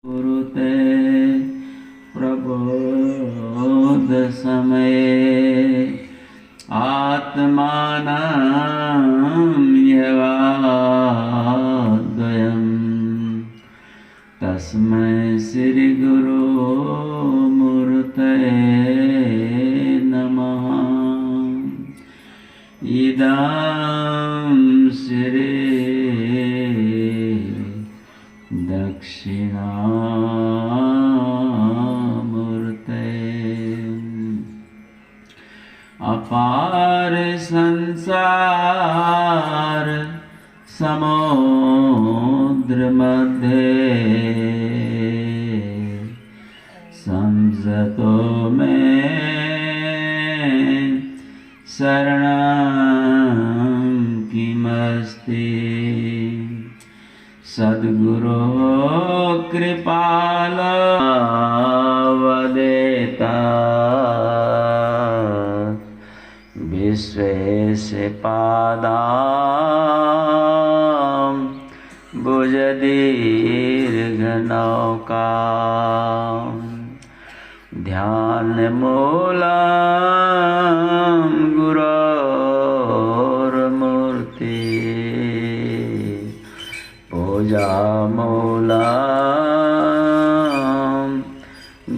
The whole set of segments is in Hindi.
कुरुते प्रबोध समये आत्मानं यवाद्वयम् तस्मै श्री गुरु मूर्तये नमः। इदं श्री दक्षिणामूर्ते अपार संसार समुद्र मध्ये संजतो में शरणं किमस्ति। सद्गुरो कृपालवदेता विश्वेशे पादां भुजदीर्घनौका ध्यानमूलं गुरोर्मूर्ति पूजामूलं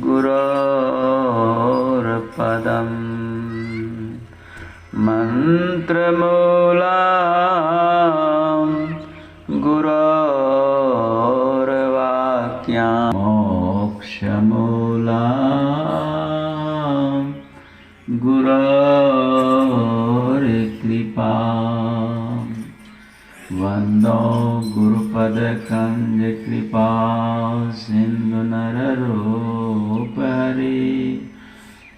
गुरोर्पदम् मन्त्रमूलं गुरोर्वाक्यं मोक्षमूलं गुरोर्कृपा। वन्दो गुरुपदकञ्जकृपा सिन्धु नररूपहरि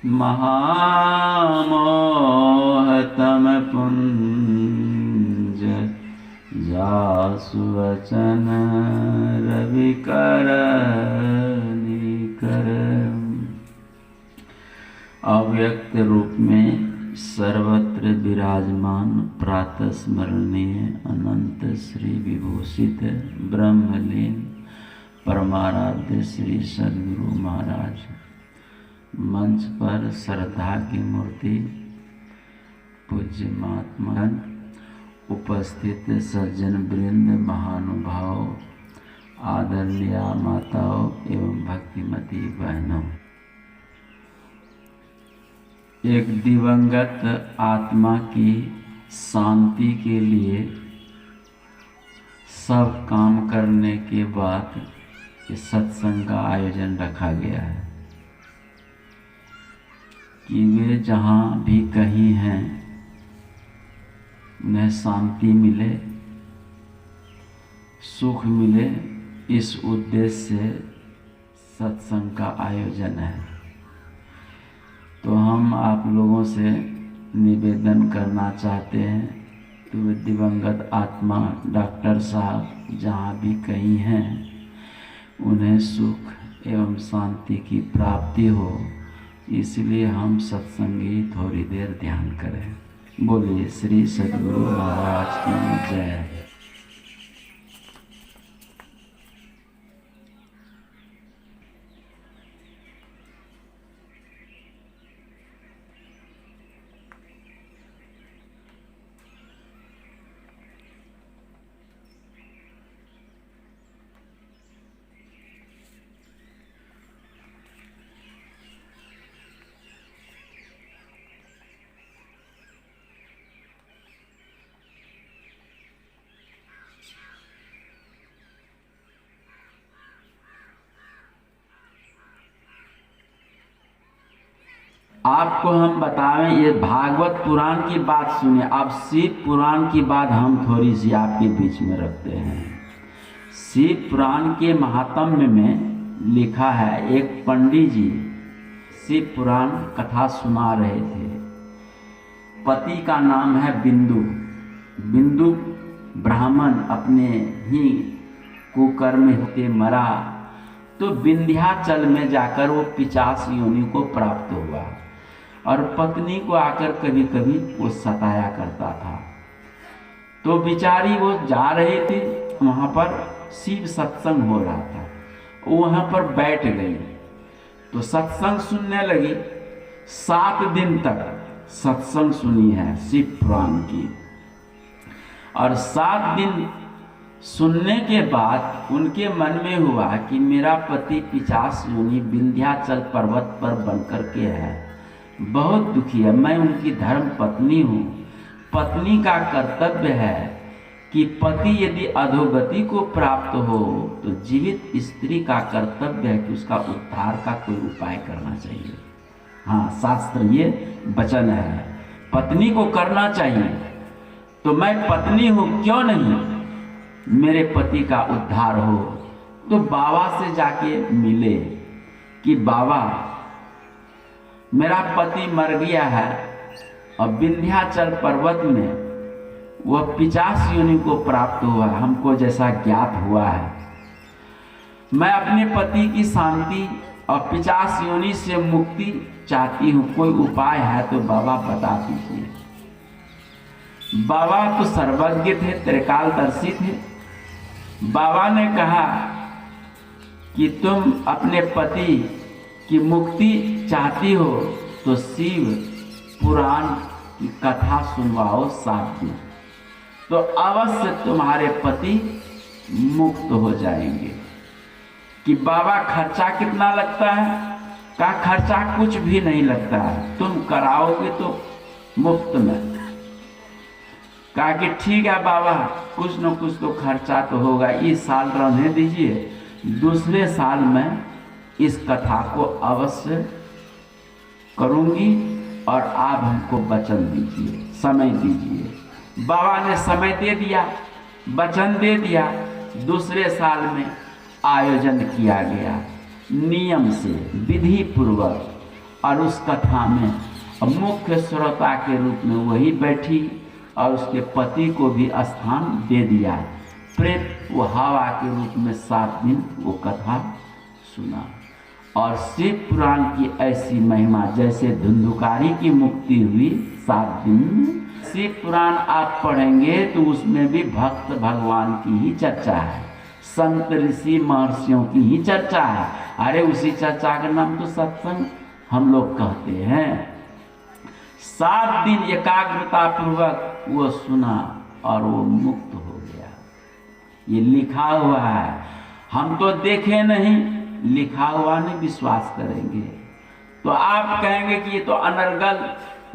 महामोहतमपुञ्ज जासु वचन रविकर निकर। अव्यक्त रूप में सर्वत्र विराजमान प्रातः स्मरणीय अनंत श्री विभूषित ब्रह्मलीन परमाराध्य श्री सद्गुरु महाराज मंच पर श्रद्धा की मूर्ति पूज्य महात्मा उपस्थित सज्जन वृंद महानुभाव आदरणीय माताओं एवं भक्तिमती बहनों, एक दिवंगत आत्मा की शांति के लिए सब काम करने के बाद इस सत्संग का आयोजन रखा गया है कि वे जहाँ भी कहीं हैं उन्हें शांति मिले, सुख मिले। इस उद्देश्य से सत्संग का आयोजन है। तो हम आप लोगों से निवेदन करना चाहते हैं कि वे दिवंगत आत्मा डॉक्टर साहब जहाँ भी कहीं हैं उन्हें सुख एवं शांति की प्राप्ति हो, इसलिए हम सत्संगी थोड़ी देर ध्यान करें। बोलिए श्री सद्गुरु महाराज की जय। आपको हम बतावें, ये भागवत पुराण की बात सुनिए। अब शिव पुराण की बात हम थोड़ी सी आपके बीच में रखते हैं। शिव पुराण के महात्म्य में लिखा है, एक पंडित जी शिव पुराण कथा सुना रहे थे। पति का नाम है बिंदु। बिंदु ब्राह्मण अपने ही कुकर्म होते मरा, तो विंध्याचल में जाकर वो 50 योनि को प्राप्त हुआ और पत्नी को आकर कभी कभी वो सताया करता था। तो बेचारी वो जा रही थी, वहाँ पर शिव सत्संग हो रहा था वहां पर बैठ गई तो सत्संग सुनने लगी। 7 दिन तक सत्संग सुनी है शिव पुराण की। और 7 दिन सुनने के बाद उनके मन में हुआ कि मेरा पति 50 योनि विंध्याचल पर्वत पर बनकर के है, बहुत दुखी है। मैं उनकी धर्म पत्नी हूँ। पत्नी का कर्तव्य है कि पति यदि अधोगति को प्राप्त हो तो जीवित स्त्री का कर्तव्य है कि उसका उद्धार का कोई उपाय करना चाहिए। हाँ, शास्त्र ये वचन है, पत्नी को करना चाहिए। तो मैं पत्नी हूँ, क्यों नहीं मेरे पति का उद्धार हो। तो बाबा से जाके मिले कि बाबा मेरा पति मर गया है और विंध्याचल पर्वत में वह 50 योनि को प्राप्त हुआ, हमको जैसा ज्ञात हुआ है। मैं अपने पति की शांति और 50 योनि से मुक्ति चाहती हूँ, कोई उपाय है तो बाबा बता दीजिए। बाबा तो सर्वज्ञ थे, त्रिकालदर्शी थे। बाबा ने कहा कि तुम अपने पति की मुक्ति चाहती हो तो शिव पुराण की कथा सुनवाओ 7 दिन, तो अवश्य तुम्हारे पति मुक्त हो जाएंगे। कि बाबा खर्चा कितना लगता है? का खर्चा कुछ भी नहीं लगता है, तुम कराओगे तो मुफ्त में। कहा कि ठीक है बाबा, कुछ न कुछ तो खर्चा तो होगा, इस साल रहने दीजिए, दूसरे साल में इस कथा को अवश्य करूंगी और आप हमको वचन दीजिए, समय दीजिए। बाबा ने समय दे दिया, वचन दे दिया। दूसरे साल में आयोजन किया गया नियम से, विधि पूर्वक, और उस कथा में मुख्य श्रोता के रूप में वही बैठी और उसके पति को भी स्थान दे दिया। प्रेत वो हवा के रूप में 7 दिन वो कथा सुना। और शिव पुराण की ऐसी महिमा, जैसे धुंधुकारी की मुक्ति हुई 7 दिन में, शिव पुराण आप पढ़ेंगे तो उसमें भी भक्त भगवान की ही चर्चा है, संत ऋषि महर्षियों की ही चर्चा है। अरे उसी चर्चा का नाम तो सत्संग हम लोग कहते हैं। 7 दिन एकाग्रता पूर्वक वो सुना और वो मुक्त हो गया। ये लिखा हुआ है, हम तो देखे नहीं, लिखा हुआ नहीं विश्वास करेंगे तो आप कहेंगे कि ये तो अनर्गल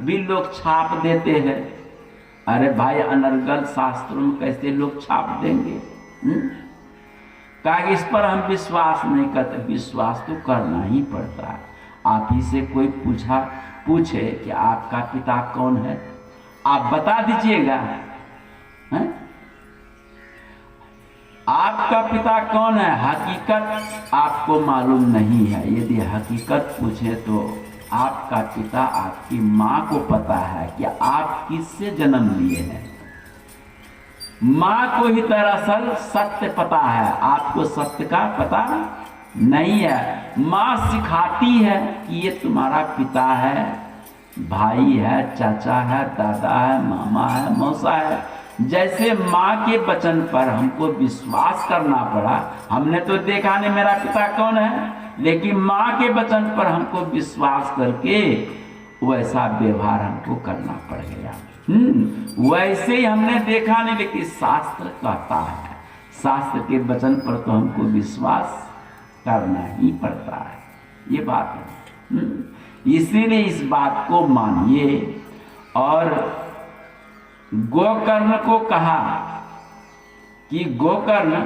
भी लोग छाप देते हैं। अरे भाई, अनर्गल शास्त्रों में कैसे लोग छाप देंगे? कहा कि इस पर हम विश्वास नहीं करते। विश्वास तो करना ही पड़ता है। आप ही से कोई पूछे कि आपका पिता कौन है, आप बता दीजिएगा। आपका पिता कौन है, हकीकत आपको मालूम नहीं है। यदि हकीकत पूछे तो आपका पिता, आपकी माँ को पता है कि आप किससे जन्म लिए हैं। माँ को ही दरअसल सत्य पता है, आपको सत्य का पता नहीं है। माँ सिखाती है कि ये तुम्हारा पिता है, भाई है, चाचा है, दादा है, मामा है, मौसा है। जैसे माँ के वचन पर हमको विश्वास करना पड़ा, हमने तो देखा नहीं मेरा पिता कौन है, लेकिन माँ के वचन पर हमको विश्वास करके वैसा व्यवहार हमको करना पड़ गया। वैसे ही हमने देखा नहीं, लेकिन शास्त्र कहता है, शास्त्र के वचन पर तो हमको विश्वास करना ही पड़ता है। ये बात है, इसीलिए इस बात को मानिए। और गोकर्ण को कहा कि गोकर्ण,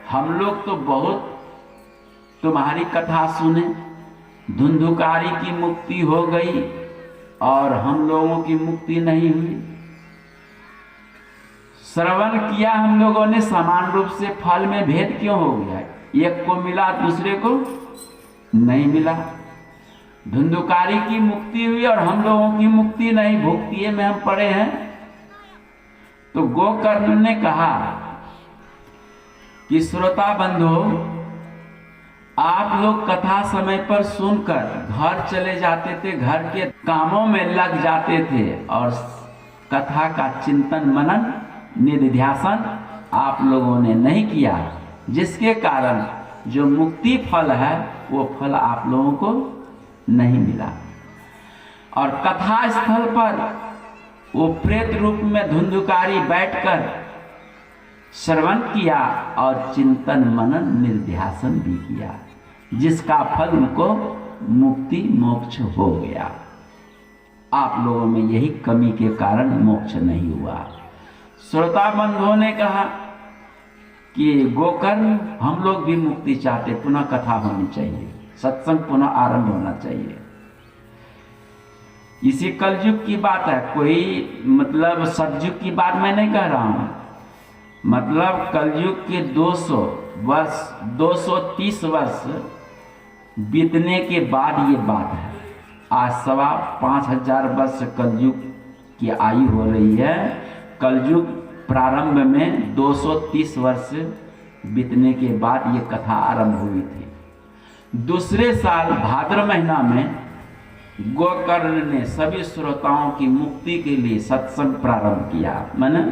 हम लोग तो बहुत तुम्हारी कथा सुने, धुंधुकारी की मुक्ति हो गई और हम लोगों की मुक्ति नहीं हुई। श्रवण किया हम लोगों ने, समान रूप से फल में भेद क्यों हो गया? एक को मिला, दूसरे को नहीं मिला। धुंधुकारी की मुक्ति हुई और हम लोगों की मुक्ति नहीं, भुक्तिये में हम पड़े हैं। तो गोकर्ण ने कहा कि श्रोता बंधु, आप लोग कथा समय पर सुनकर घर चले जाते थे, घर के कामों में लग जाते थे और कथा का चिंतन मनन निधिध्यासन आप लोगों ने नहीं किया, जिसके कारण जो मुक्ति फल है वो फल आप लोगों को नहीं मिला। और कथा स्थल पर वो प्रेत रूप में धुंधुकारी बैठकर श्रवण किया और चिंतन मनन निर्ध्यासन भी किया, जिसका फल उनको मुक्ति मोक्ष हो गया। आप लोगों में यही कमी के कारण मोक्ष नहीं हुआ। श्रोता बंधुओं ने कहा कि गोकर्ण हम लोग भी मुक्ति चाहते, पुनः कथा होनी चाहिए, सत्संग पुनः आरंभ होना चाहिए। इसी कलयुग की बात है, कोई मतलब सतयुग की बात मैं नहीं कह रहा हूं। मतलब कलयुग के 230 वर्ष बीतने के बाद ये बात है। आज 5,500 वर्ष कलयुग की आयु हो रही है। कलयुग प्रारंभ में 230 वर्ष बीतने के बाद ये कथा आरंभ हुई थी। दूसरे साल भाद्र महीना में गोकर्ण ने सभी श्रोताओं की मुक्ति के लिए सत्संग प्रारंभ किया, मैंने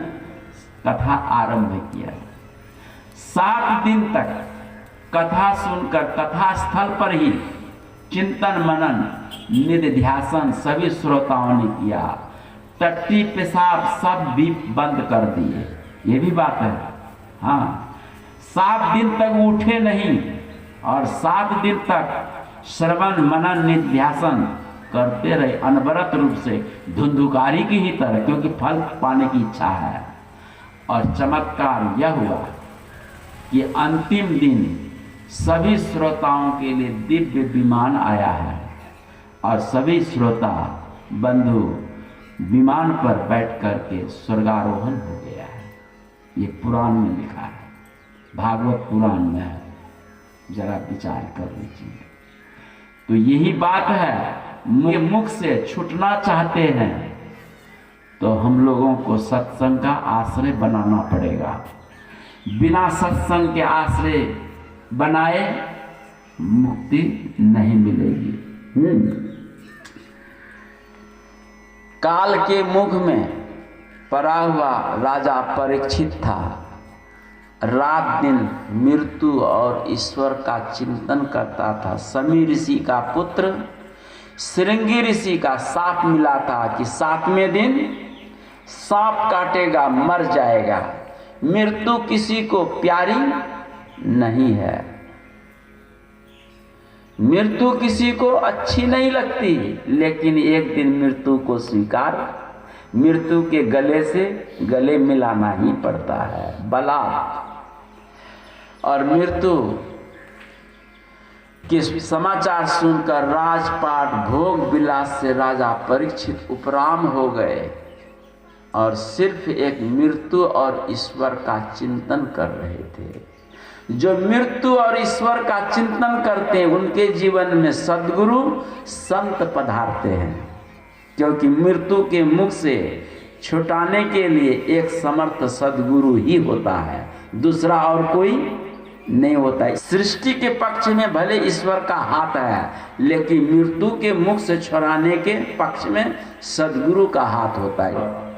कथा आरंभ किया। 7 दिन तक कथा सुनकर कथा स्थल पर ही चिंतन मनन निधिध्यासन सभी श्रोताओं ने किया। टट्टी पेशाब सब भी बंद कर दिए, ये भी बात है। हाँ, 7 दिन तक उठे नहीं और 7 दिन तक श्रवण मनन निधिध्यासन करते रहे अनवरत रूप से, धुंधुकारी की ही तरह, क्योंकि फल पाने की इच्छा है। और चमत्कार यह हुआ कि अंतिम दिन सभी श्रोताओं के लिए दिव्य विमान आया है और सभी श्रोता बंधु विमान पर बैठ करके स्वर्गारोहण हो गया है। ये पुराण में लिखा है, भागवत पुराण में है, जरा विचार कर लीजिए। तो यही बात है, ये मुख से छूटना चाहते हैं तो हम लोगों को सत्संग का आश्रय बनाना पड़ेगा। बिना सत्संग के आश्रय बनाए मुक्ति नहीं मिलेगी। काल के मुख में पड़ा हुआ राजा परीक्षित था। रात दिन मृत्यु और ईश्वर का चिंतन करता था। समी ऋषि का पुत्र श्रृंगी ऋषि का साप मिला था कि 7वें दिन सांप काटेगा, मर जाएगा। मृत्यु किसी को प्यारी नहीं है, मृत्यु किसी को अच्छी नहीं लगती, लेकिन एक दिन मृत्यु को स्वीकार, मृत्यु के गले से गले मिलाना ही पड़ता है। बला और मृत्यु के समाचार सुनकर राजपाट भोग विलास से राजा परीक्षित उपराम हो गए और सिर्फ एक मृत्यु और ईश्वर का चिंतन कर रहे थे। जो मृत्यु और ईश्वर का चिंतन करते हैं उनके जीवन में सद्गुरु संत पधारते हैं, क्योंकि मृत्यु के मुख से छुटाने के लिए एक समर्थ सद्गुरु ही होता है, दूसरा और कोई नहीं होता है। सृष्टि के पक्ष में भले ईश्वर का हाथ है, लेकिन मृत्यु के मुख से छुड़ाने के पक्ष में सद्गुरु का हाथ होता है।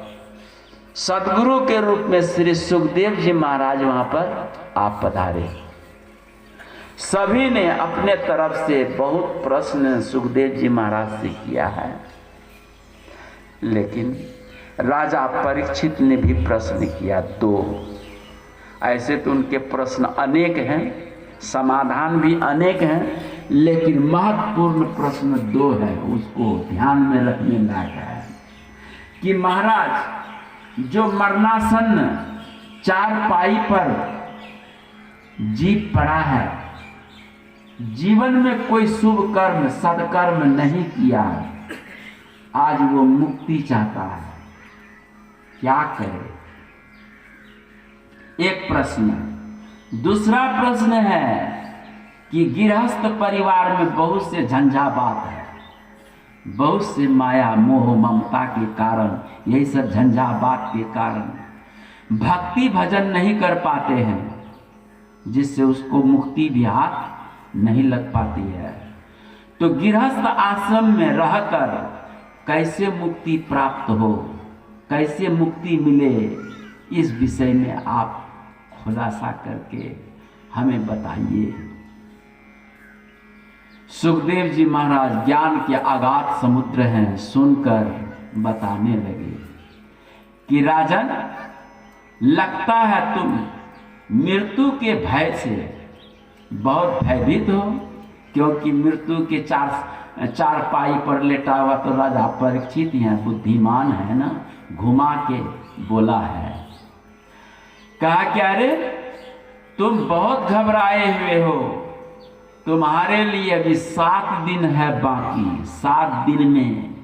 सद्गुरु के रूप में श्री सुखदेव जी महाराज वहां पर आप पधारे। सभी ने अपने तरफ से बहुत प्रश्न सुखदेव जी महाराज से किया है, लेकिन राजा परीक्षित ने भी प्रश्न किया 2। ऐसे तो उनके प्रश्न अनेक हैं, समाधान भी अनेक हैं, लेकिन महत्वपूर्ण प्रश्न 2 है, उसको ध्यान में रखने लायक है कि महाराज जो मरणासन्न चारपाई पर जीव पड़ा है, जीवन में कोई शुभ कर्म सदकर्म नहीं किया, आज वो मुक्ति चाहता है, क्या करे? एक प्रश्न। दूसरा प्रश्न है कि गृहस्थ परिवार में बहुत से झंझावात है, बहुत से माया मोह ममता के कारण, यही सब झंझावात के कारण भक्ति भजन नहीं कर पाते हैं, जिससे उसको मुक्ति भी हाथ नहीं लग पाती है। तो गृहस्थ आश्रम में रहकर कैसे मुक्ति प्राप्त हो, कैसे मुक्ति मिले, इस विषय में आप खुलासा करके हमें बताइए। सुखदेव जी महाराज ज्ञान के अगाध समुद्र हैं सुनकर बताने लगे कि राजन, लगता है तुम मृत्यु के भय से बहुत भयभीत हो, क्योंकि मृत्यु के चार पाई पर लेटा हुआ तो राजा परीक्षित हैं, बुद्धिमान है ना, घुमा के बोला है। कहा क्या रे, तुम बहुत घबराए हुए हो, तुम्हारे लिए अभी 7 दिन है बाकी। 7 दिन में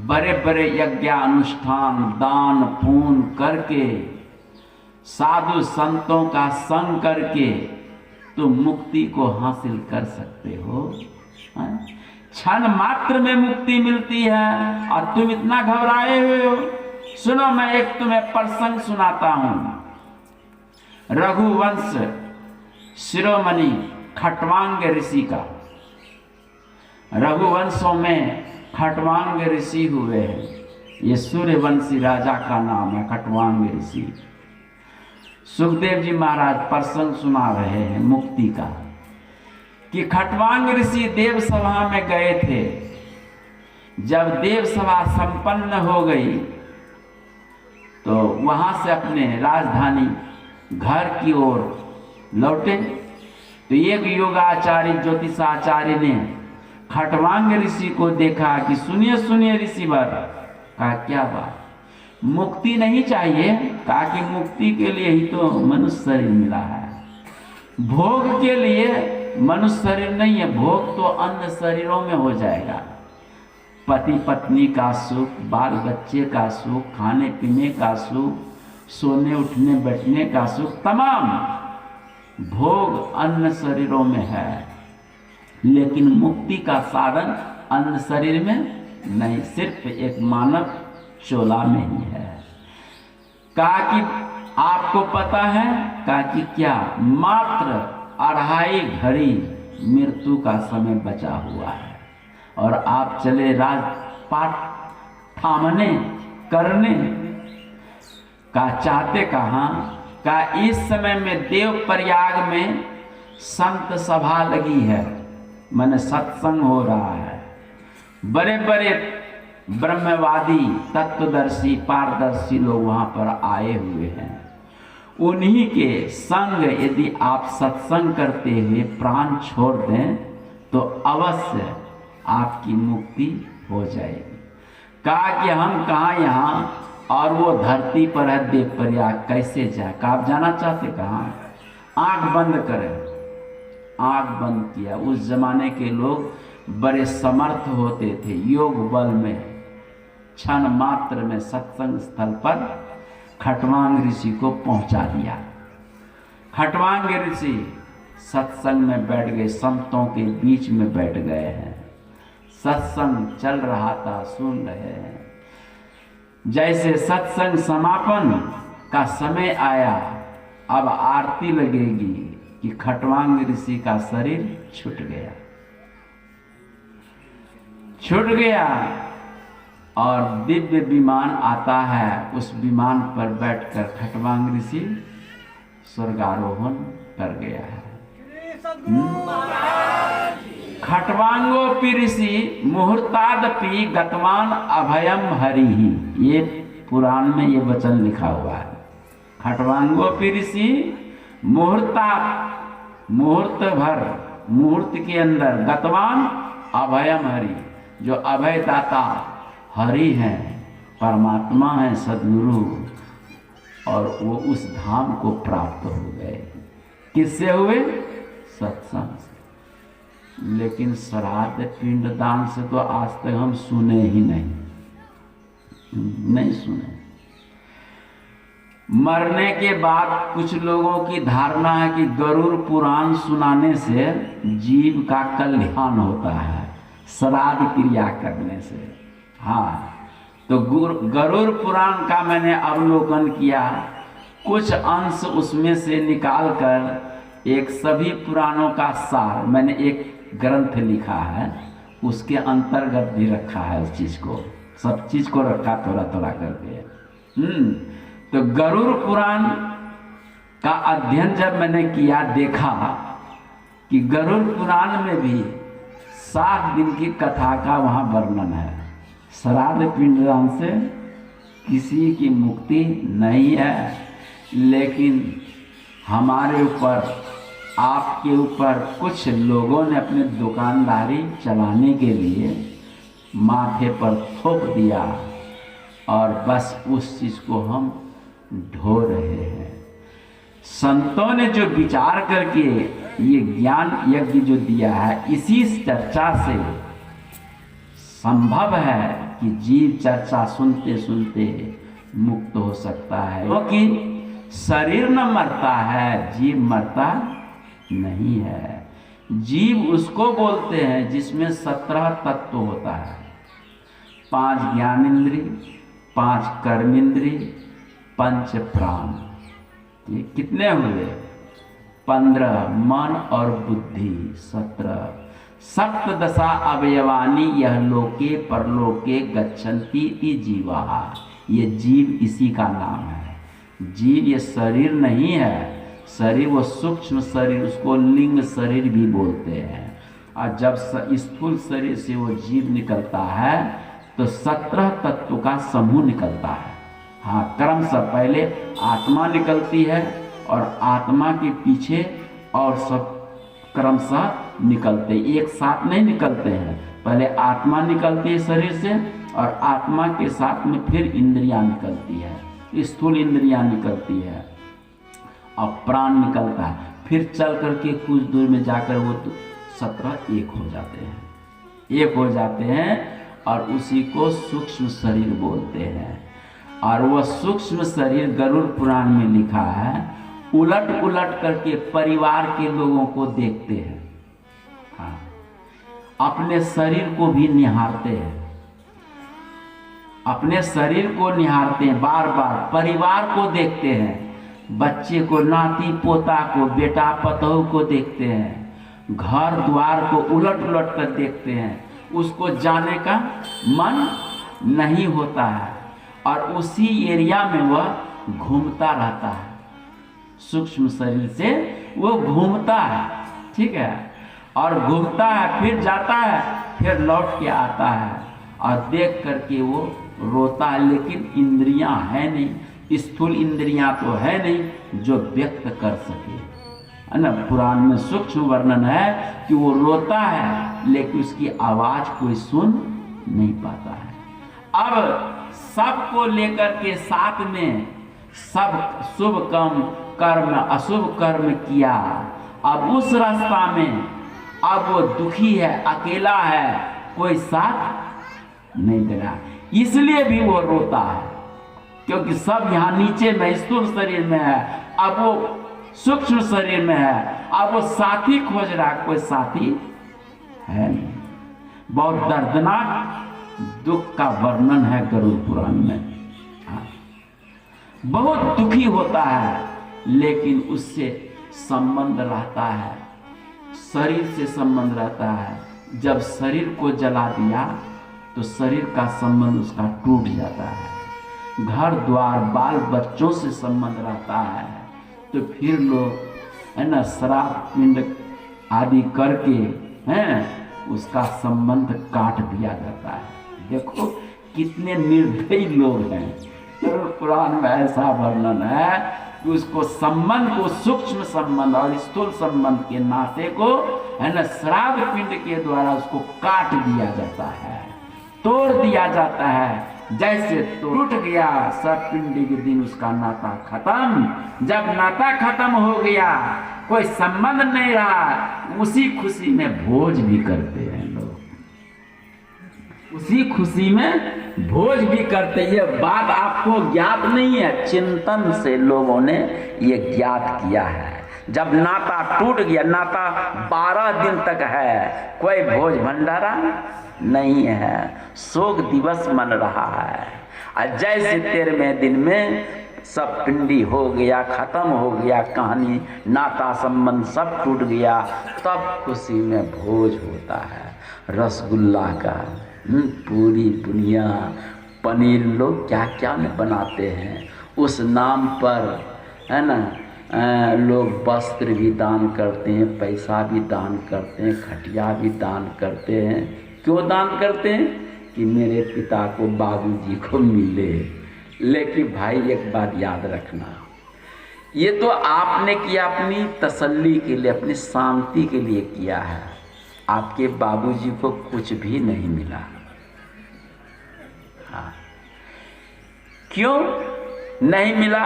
बड़े बड़े यज्ञ अनुष्ठान दान पुण्य करके साधु संतों का संग करके तुम मुक्ति को हासिल कर सकते हो। क्षण मात्र में मुक्ति मिलती है और तुम इतना घबराए हुए हो। सुनो, मैं एक तुम्हें प्रसंग सुनाता हूं। रघुवंश शिरोमणि खटवांग ऋषि का। रघुवंशों में खटवांग ऋषि हुए हैं। ये सूर्यवंशी राजा का नाम है खटवांग ऋषि। सुखदेव जी महाराज प्रसंग सुना रहे हैं मुक्ति का कि खटवांग ऋषि देव सभा में गए थे। जब देव सभा संपन्न हो गई तो वहां से अपने राजधानी घर की ओर लौटे तो एक योगाचार्य ज्योतिषाचार्य ने खटवांग ऋषि को देखा कि सुनिए सुनिए ऋषिवर। कहा क्या बात, मुक्ति नहीं चाहिए? कहा कि मुक्ति के लिए ही तो मनुष्य शरीर मिला है, भोग के लिए मनुष्य शरीर नहीं है। भोग तो अन्य शरीरों में हो जाएगा। पति पत्नी का सुख, बाल बच्चे का सुख, खाने पीने का सुख, सोने उठने बैठने का सुख, तमाम भोग अन्य शरीरों में है, लेकिन मुक्ति का साधन अन्य शरीर में नहीं, सिर्फ एक मानव चोला में ही है। कहा कि आपको पता है? कहा कि क्या? मात्र 2.5 घड़ी मृत्यु का समय बचा हुआ है और आप चले राजपाट थामने करने। का चाहते कहाँ? का इस समय में देव प्रयाग में संत सभा लगी है, माने सत्संग हो रहा है। बड़े बड़े ब्रह्मवादी तत्वदर्शी पारदर्शी लोग वहां पर आए हुए हैं। उन्हीं के संग यदि आप सत्संग करते हुए प्राण छोड़ दें तो अवश्य आपकी मुक्ति हो जाएगी। कहा कि हम कहाँ यहाँ और वो धरती पर है देव प्रयाग, कैसे जाए? कहा आप जाना चाहते? कहाँ? आंख बंद करें। आंख बंद किया। उस जमाने के लोग बड़े समर्थ होते थे, योग बल में क्षण मात्र में सत्संग स्थल पर खटवांग ऋषि को पहुंचा दिया। खटवांग ऋषि सत्संग में बैठ गए, संतों के बीच में बैठ गए हैं। सत्संग चल रहा था, सुन रहे हैं। जैसे सत्संग समापन का समय आया, अब आरती लगेगी कि खटवांग ऋषि का शरीर छूट गया और दिव्य विमान आता है। उस विमान पर बैठकर खटवांग ऋषि स्वर्गारोहण कर गया है। खटवांगोपि ऋषि मुहूर्तादपि गतवान अभयम हरिहि। ये पुराण में ये वचन लिखा हुआ है। खटवांगोपि ऋषि मुहूर्त भर, मुहूर्त के अंदर गतवान अभयम हरि, जो अभयदाता हरि हैं, परमात्मा है, सद्गुरु, और वो उस धाम को प्राप्त हो गए। किससे हुए? सत्संग से। लेकिन श्राद्ध पिंडदान से तो आज तक हम सुने ही नहीं सुने। मरने के बाद कुछ लोगों की धारणा है कि गरुड़ पुराण सुनाने से जीव का कल्याण होता है, श्राद्ध क्रिया करने से। हाँ, तो गरुड़ पुराण का मैंने अवलोकन किया, कुछ अंश उसमें से निकालकर एक सभी पुराणों का सार मैंने एक ग्रंथ लिखा है, उसके अंतर्गत भी रखा है। उस चीज को, सब चीज को रखा थोड़ा थोड़ा करके। तो गरुड़ पुराण का अध्ययन जब मैंने किया, देखा कि गरुड़ पुराण में भी 7 दिन की कथा का वहाँ वर्णन है। श्राद्ध पिंडदान से किसी की मुक्ति नहीं है, लेकिन हमारे ऊपर, आपके ऊपर कुछ लोगों ने अपने दुकानदारी चलाने के लिए माथे पर थोप दिया और बस उस चीज़ को हम ढो रहे हैं। संतों ने जो विचार करके ये ज्ञान यज्ञ जो दिया है, इसी चर्चा से संभव है कि जीव चर्चा सुनते सुनते मुक्त हो सकता है, क्योंकि शरीर न मरता है, जीव मरता नहीं है। जीव उसको बोलते हैं जिसमें 17 तत्व होता है। 5 ज्ञानेंद्रिय, 5 कर्मेंद्रिय, 5 प्राण। ये कितने हुए? 15 मन और बुद्धि, 17। सप्तदशा अवयवानी यह लोके परलोके गच्छन्ति इति जीवा। ये जीव इसी का नाम है। जीव ये शरीर नहीं है, शरीर वो सूक्ष्म शरीर, उसको लिंग शरीर भी बोलते हैं। और जब स्थूल शरीर से वो जीव निकलता है तो 17 तत्व का समूह निकलता है। हाँ, क्रम से पहले आत्मा निकलती है और आत्मा के पीछे और सब क्रमशः निकलते, एक साथ नहीं निकलते हैं। पहले आत्मा निकलती है शरीर से और आत्मा के साथ में फिर इंद्रियां निकलती है, स्थूल इंद्रियां निकलती है और प्राण निकलता है। फिर चल करके कुछ दूर में जाकर वो 17 एक हो जाते हैं, एक हो जाते हैं और उसी को सूक्ष्म शरीर बोलते हैं। और वह सूक्ष्म शरीर गरुड़ पुराण में लिखा है, उलट उलट करके परिवार के लोगों को देखते हैं। हाँ, अपने शरीर को भी निहारते हैं, अपने शरीर को निहारते हैं, बार बार परिवार को देखते हैं, बच्चे को, नाती पोता को, बेटा पतोह को देखते हैं, घर द्वार को उलट उलट कर देखते हैं। उसको जाने का मन नहीं होता है और उसी एरिया में वह घूमता रहता है। सूक्ष्म शरीर से वो घूमता है, ठीक है, और घूमता है, फिर जाता है, फिर लौट के आता है और देख करके वो रोता है। लेकिन इंद्रियां है नहीं, स्थूल इंद्रियां तो है नहीं जो व्यक्त कर सके, है ना। पुराण में सूक्ष्म वर्णन है कि वो रोता है लेकिन उसकी आवाज कोई सुन नहीं पाता है। अब सबको लेकर के साथ में सब शुभ कर्म अशुभ कर्म किया। अब उस रास्ता में अब वो दुखी है, अकेला है, कोई साथ नहीं दे रहा, इसलिए भी वो रोता है, क्योंकि सब यहाँ नीचे में स्थूल शरीर में है, अब वो सूक्ष्म शरीर में है, अब वो साथी खोज रहा, कोई साथी है नहीं। बहुत दर्दनाक दुख का वर्णन है गरुड़ पुराण में। बहुत दुखी होता है लेकिन उससे संबंध रहता है, शरीर से संबंध रहता है। जब शरीर को जला दिया तो शरीर का संबंध उसका टूट जाता है। घर द्वार बाल बच्चों से संबंध रहता है तो फिर लोग, है ना, श्राद्ध पिंड आदि करके हैं उसका संबंध काट दिया जाता है। देखो कितने निर्दयी लोग हैं। पुराण में ऐसा वर्णन है कि उसको संबंध को, सूक्ष्म संबंध और स्थूल संबंध के नाते को, है ना, श्राद्ध पिंड के द्वारा उसको काट दिया जाता है, तोड़ दिया जाता है। जैसे टूट गया सब पिंडी के दिन उसका नाता खत्म। जब नाता खत्म हो गया, कोई संबंध नहीं रहा, उसी खुशी में भोज भी करते हैं लोग, उसी खुशी में भोज भी करते। ये बात आपको ज्ञात नहीं है, चिंतन से लोगों ने ये ज्ञात किया है। जब नाता टूट गया, नाता 12 दिन तक है, कोई भोज भंडारा नहीं है, शोक दिवस मन रहा है। और जैसे 13वें दिन में सब पिंडी हो गया, खत्म हो गया कहानी, नाता संबंध सब टूट गया, तब खुशी में भोज होता है रसगुल्ला का, पूरी दुनिया, पनीर, लोग क्या क्या बनाते हैं उस नाम पर, है ना। लोग वस्त्र भी दान करते हैं, पैसा भी दान करते हैं, खटिया भी दान करते हैं। क्यों दान करते हैं? कि मेरे पिता को, बाबूजी को मिले। लेकिन भाई एक बात याद रखना, ये तो आपने किया अपनी तसल्ली के लिए, अपनी शांति के लिए किया है। आपके बाबूजी को कुछ भी नहीं मिला। हाँ, क्यों नहीं मिला?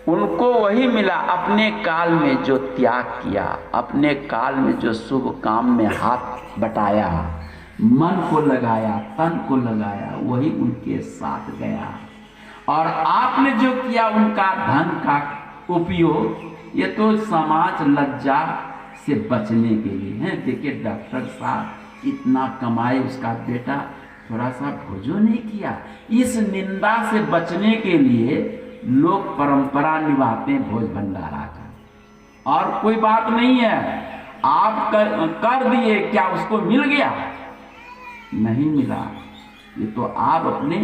उनको वही मिला अपने काल में जो त्याग किया, अपने काल में जो शुभ काम में हाथ बटाया, मन को लगाया, तन को लगाया, वही उनके साथ गया। और आपने जो किया उनका धन का उपयोग, ये तो समाज लज्जा से बचने के लिए है। देखिए डॉक्टर साहब इतना कमाए, उसका बेटा थोड़ा सा भोजन नहीं किया। इस निंदा से बचने के लिए लोग परंपरा निभाते हैं भोज भंडारा का। और कोई बात नहीं है, आप कर दिए, क्या उसको मिल गया? नहीं मिला। ये तो आप अपने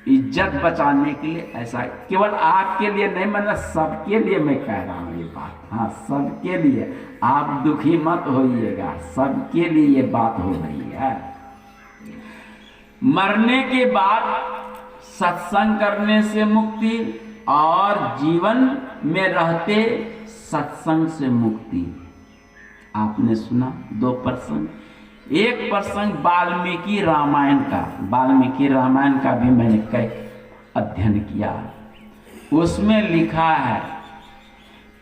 इज्जत बचाने के लिए ऐसा, केवल आपके लिए नहीं, मतलब सबके लिए मैं कह रहा हूँ ये बात। हाँ, सबके लिए। आप दुखी मत होइएगा, सबके लिए ये बात हो रही है। मरने के बाद सत्संग करने से मुक्ति और जीवन में रहते सत्संग से मुक्ति। आपने सुना 2 प्रसंग। एक प्रसंग वाल्मीकि रामायण का, वाल्मीकि रामायण का भी मैंने कई अध्ययन किया। उसमें लिखा है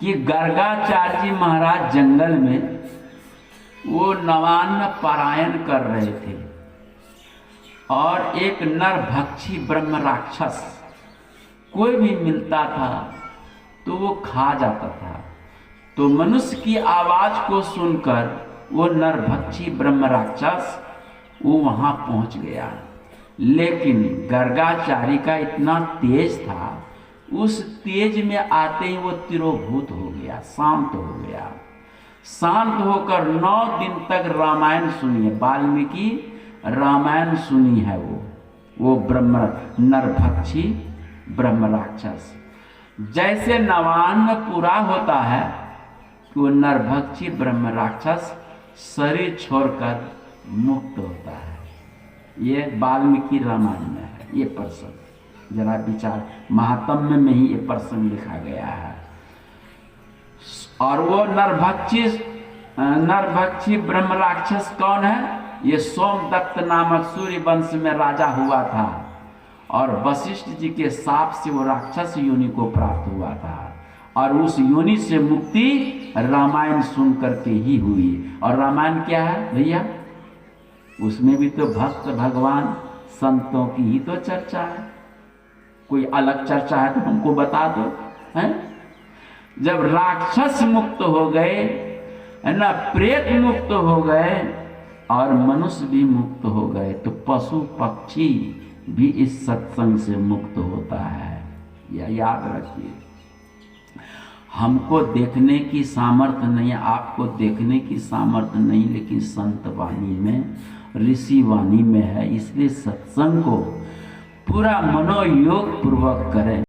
कि गर्गाचार्य जी महाराज जंगल में वो नवान्न पारायण कर रहे थे और एक नरभक्षी ब्रह्म राक्षस कोई भी मिलता था तो वो खा जाता था। तो मनुष्य की आवाज को सुनकर वो नरभक्षी ब्रह्म राक्षस वो वहां पहुंच गया। लेकिन गर्गाचारी का इतना तेज था, उस तेज में आते ही वो तिरोभूत हो गया, शांत हो गया। शांत होकर 9 दिन तक रामायण सुनिए, वाल्मीकि रामायण सुनी है वो ब्रह्म नरभक्षी ब्रह्म राक्षस। जैसे नवान्न पूरा होता है वो नरभक्षी ब्रह्म राक्षस शरीर छोड़कर मुक्त होता है। ये वाल्मीकि रामायण में है ये प्रसंग। जरा विचार, महात्म्य में ही ये प्रसंग लिखा गया है। और वो नरभक्षी ब्रह्म राक्षस कौन है? ये सोमदत्त नामक सूर्य वंश में राजा हुआ था और वशिष्ठ जी के शाप से वो राक्षस योनि को प्राप्त हुआ था। और उस योनि से मुक्ति रामायण सुन करके ही हुई। और रामायण क्या है भैया? उसमें भी तो भक्त भगवान संतों की ही तो चर्चा है। कोई अलग चर्चा है तो हमको बता दो। हैं? जब राक्षस मुक्त हो गए है ना, प्रेत मुक्त हो गए और मनुष्य भी मुक्त हो गए, तो पशु पक्षी भी इस सत्संग से मुक्त होता है। यह याद रखिए। हमको देखने की सामर्थ्य नहीं है, आपको देखने की सामर्थ्य नहीं, लेकिन संत वाणी में, ऋषि वाणी में है। इसलिए सत्संग को पूरा मनोयोग पूर्वक करें।